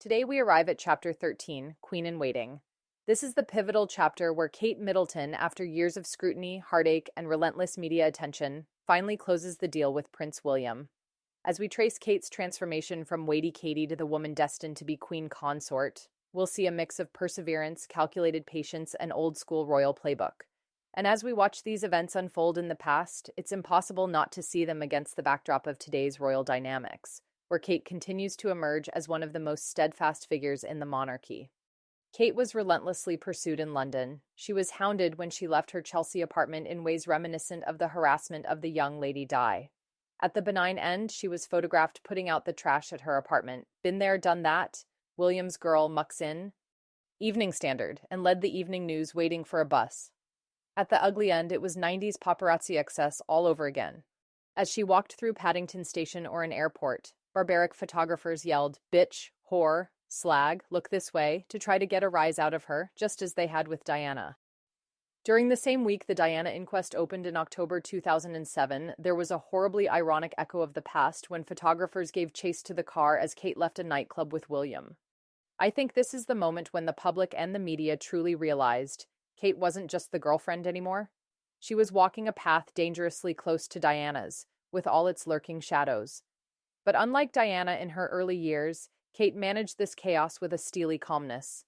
Today we arrive at Chapter 13, Queen in Waiting. This is the pivotal chapter where Kate Middleton, after years of scrutiny, heartache, and relentless media attention, finally closes the deal with Prince William. As we trace Kate's transformation from Waity Katie to the woman destined to be Queen Consort, we'll see a mix of perseverance, calculated patience, and old-school royal playbook. And as we watch these events unfold in the past, it's impossible not to see them against the backdrop of today's royal dynamics, where Kate continues to emerge as one of the most steadfast figures in the monarchy. Kate was relentlessly pursued in London. She was hounded when she left her Chelsea apartment in ways reminiscent of the harassment of the young Lady Di. At the benign end, she was photographed putting out the trash at her apartment. Been there, done that. William's girl mucks in. Evening Standard, and led the evening news waiting for a bus. At the ugly end, it was 90s paparazzi excess all over again. As she walked through Paddington Station or an airport, barbaric photographers yelled, "Bitch, whore, slag, look this way," to try to get a rise out of her, just as they had with Diana. During the same week the Diana inquest opened in October 2007, there was a horribly ironic echo of the past when photographers gave chase to the car as Kate left a nightclub with William. I think this is the moment when the public and the media truly realized Kate wasn't just the girlfriend anymore. She was walking a path dangerously close to Diana's, with all its lurking shadows. But unlike Diana in her early years, Kate managed this chaos with a steely calmness.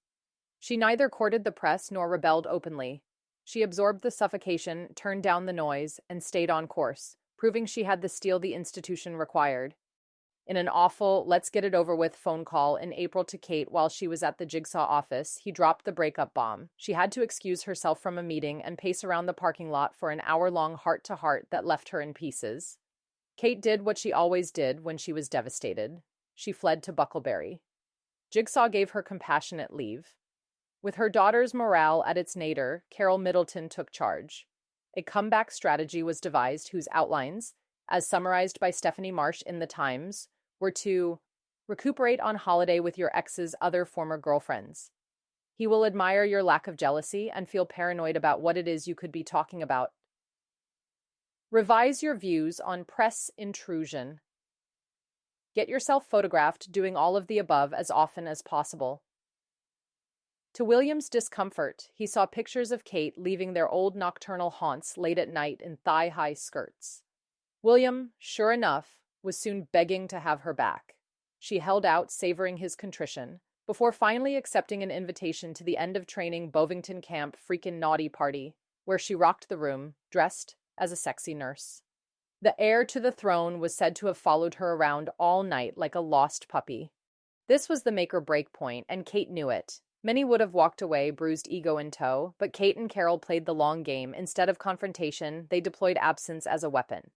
She neither courted the press nor rebelled openly. She absorbed the suffocation, turned down the noise, and stayed on course, proving she had the steel the institution required. In an awful, let's get it over with phone call in April to Kate while she was at the Jigsaw office, he dropped the breakup bomb. She had to excuse herself from a meeting and pace around the parking lot for an hour-long heart-to-heart that left her in pieces. Kate did what she always did when she was devastated. She fled to Bucklebury. Jigsaw gave her compassionate leave. With her daughter's morale at its nadir, Carol Middleton took charge. A comeback strategy was devised whose outlines, as summarized by Stephanie Marsh in The Times, were to recuperate on holiday with your ex's other former girlfriends. He will admire your lack of jealousy and feel paranoid about what it is you could be talking about. Revise your views on press intrusion. Get yourself photographed doing all of the above as often as possible. To William's discomfort, he saw pictures of Kate leaving their old nocturnal haunts late at night in thigh-high skirts. William, sure enough, was soon begging to have her back. She held out, savoring his contrition, before finally accepting an invitation to the end-of-training Bovington Camp freakin' naughty party, where she rocked the room, dressed as a sexy nurse. The heir to the throne was said to have followed her around all night like a lost puppy. This was the make-or-break point, and Kate knew it. Many would have walked away, bruised ego in tow, but Kate and Carol played the long game. Instead of confrontation, they deployed absence as a weapon.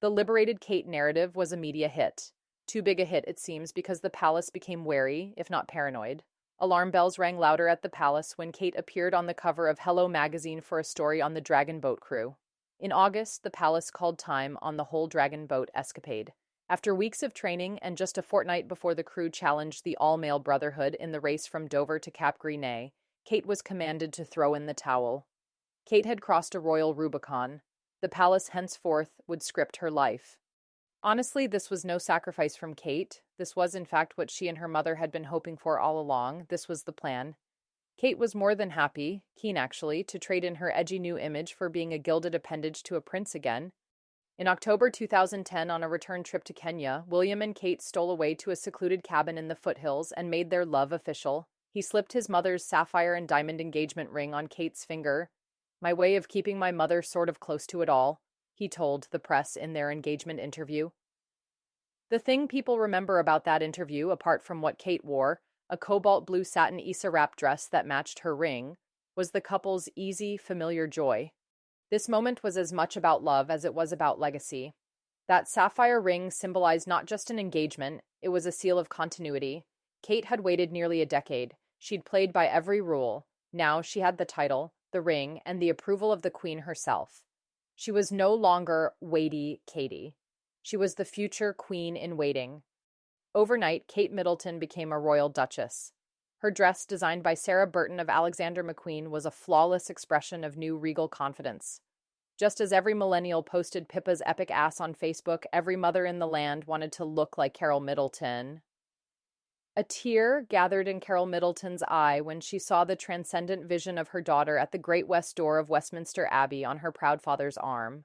The liberated Kate narrative was a media hit. Too big a hit, it seems, because the palace became wary, if not paranoid. Alarm bells rang louder at the palace when Kate appeared on the cover of Hello magazine for a story on the Dragon Boat crew. In August, the palace called time on the whole Dragon Boat escapade. After weeks of training and just a fortnight before the crew challenged the all-male Brotherhood in the race from Dover to Cap Gris-Nez, Kate was commanded to throw in the towel. Kate had crossed a royal Rubicon. The palace henceforth would script her life. Honestly, this was no sacrifice from Kate. This was, in fact, what she and her mother had been hoping for all along. This was the plan. Kate was more than happy, keen actually, to trade in her edgy new image for being a gilded appendage to a prince again. In October 2010, on a return trip to Kenya, William and Kate stole away to a secluded cabin in the foothills and made their love official. He slipped his mother's sapphire and diamond engagement ring on Kate's finger. "My way of keeping my mother sort of close to it all," he told the press in their engagement interview. The thing people remember about that interview, apart from what Kate wore, a cobalt blue satin Issa wrap dress that matched her ring, was the couple's easy, familiar joy. This moment was as much about love as it was about legacy. That sapphire ring symbolized not just an engagement, it was a seal of continuity. Kate had waited nearly a decade. She'd played by every rule. Now she had the title, the ring, and the approval of the Queen herself. She was no longer Waity Katie. She was the future Queen in waiting. Overnight, Kate Middleton became a royal duchess. Her dress, designed by Sarah Burton of Alexander McQueen, was a flawless expression of new regal confidence. Just as every millennial posted Pippa's epic ass on Facebook, every mother in the land wanted to look like Carol Middleton. A tear gathered in Carol Middleton's eye when she saw the transcendent vision of her daughter at the great west door of Westminster Abbey on her proud father's arm.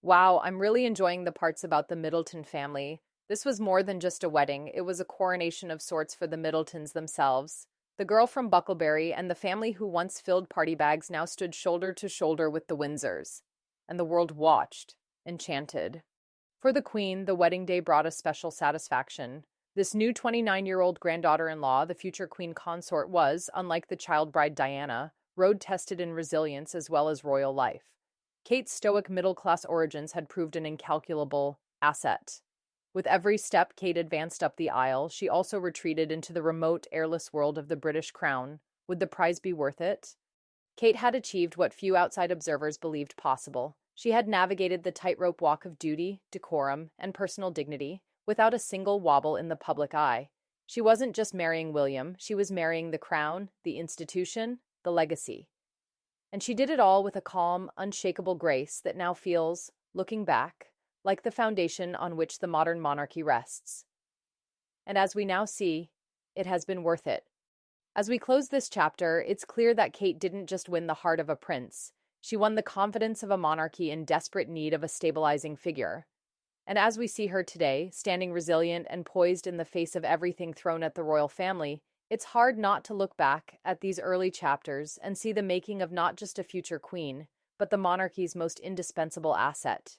Wow, I'm really enjoying the parts about the Middleton family. This was more than just a wedding, it was a coronation of sorts for the Middletons themselves. The girl from Bucklebury and the family who once filled party bags now stood shoulder to shoulder with the Windsors. And the world watched, enchanted. For the Queen, the wedding day brought a special satisfaction. This new 29-year-old granddaughter-in-law, the future Queen Consort, was, unlike the child bride Diana, road-tested in resilience as well as royal life. Kate's stoic middle-class origins had proved an incalculable asset. With every step Kate advanced up the aisle, she also retreated into the remote, airless world of the British crown. Would the prize be worth it? Kate had achieved what few outside observers believed possible. She had navigated the tightrope walk of duty, decorum, and personal dignity without a single wobble in the public eye. She wasn't just marrying William, she was marrying the crown, the institution, the legacy. And she did it all with a calm, unshakable grace that now feels, looking back, like the foundation on which the modern monarchy rests. And as we now see, it has been worth it. As we close this chapter, it's clear that Kate didn't just win the heart of a prince. She won the confidence of a monarchy in desperate need of a stabilizing figure. And as we see her today, standing resilient and poised in the face of everything thrown at the royal family, it's hard not to look back at these early chapters and see the making of not just a future queen, but the monarchy's most indispensable asset.